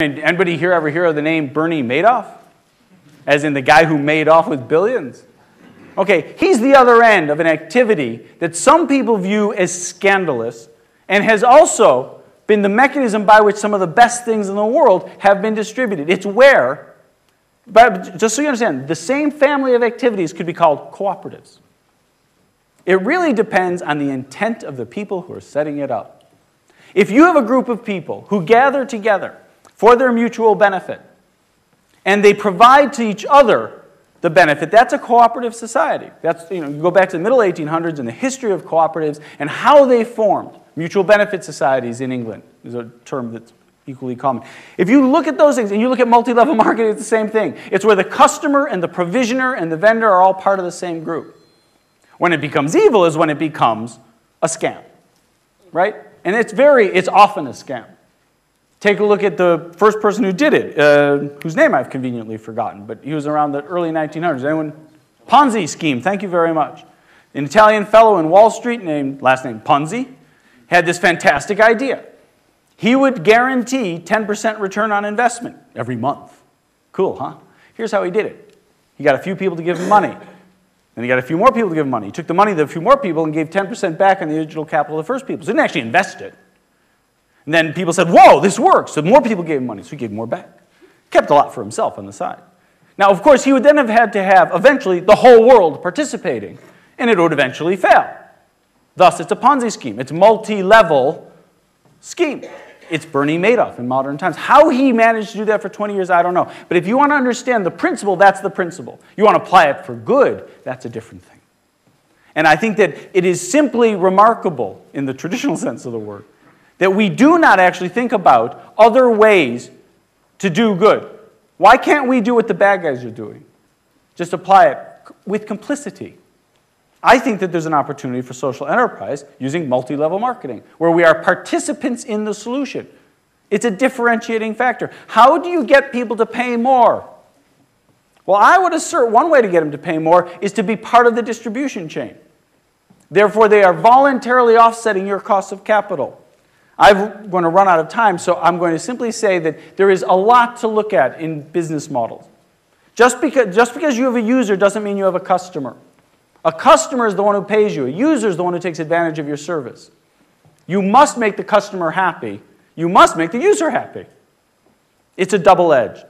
Anybody here ever hear of the name Bernie Madoff? As in the guy who made off with billions? Okay, he's the other end of an activity that some people view as scandalous and has also been the mechanism by which some of the best things in the world have been distributed. It's where, but just so you understand, the same family of activities could be called cooperatives. It really depends on the intent of the people who are setting it up. If you have a group of people who gather together for their mutual benefit, and they provide to each other the benefit, that's a cooperative society. That's, you go back to the middle 1800s and the history of cooperatives and how they formed. Mutual benefit societies in England is a term that's equally common. If you look at those things and you look at multi-level marketing, it's the same thing. It's where the customer and the provisioner and the vendor are all part of the same group. When it becomes evil is when it becomes a scam, right? And it's often a scam. Take a look at the first person who did it, whose name I've conveniently forgotten, but he was around the early 1900s. Anyone? Ponzi scheme, thank you very much. An Italian fellow in Wall Street named, last name Ponzi, had this fantastic idea. He would guarantee 10% return on investment every month. Cool, huh? Here's how he did it. He got a few people to give him money. Then he got a few more people to give him money. He took the money of a few more people and gave 10% back on the original capital of the first people. So he didn't actually invest it. And then people said, whoa, this works. So more people gave him money, so he gave more back. Kept a lot for himself on the side. Now, of course, he would then have had to have, eventually, the whole world participating, and it would eventually fail. Thus, it's a Ponzi scheme. It's a multi-level scheme. It's Bernie Madoff in modern times. How he managed to do that for 20 years, I don't know. But if you want to understand the principle, that's the principle. You want to apply it for good, that's a different thing. And I think that it is simply remarkable, in the traditional sense of the word, that we do not actually think about other ways to do good. Why can't we do what the bad guys are doing? Just apply it with complicity. I think that there's an opportunity for social enterprise using multi-level marketing, where we are participants in the solution. It's a differentiating factor. How do you get people to pay more? Well, I would assert one way to get them to pay more is to be part of the distribution chain. Therefore, they are voluntarily offsetting your cost of capital. I'm going to run out of time, so I'm going to simply say that there is a lot to look at in business models. Just because you have a user doesn't mean you have a customer. A customer is the one who pays you. A user is the one who takes advantage of your service. You must make the customer happy. You must make the user happy. It's a double edge.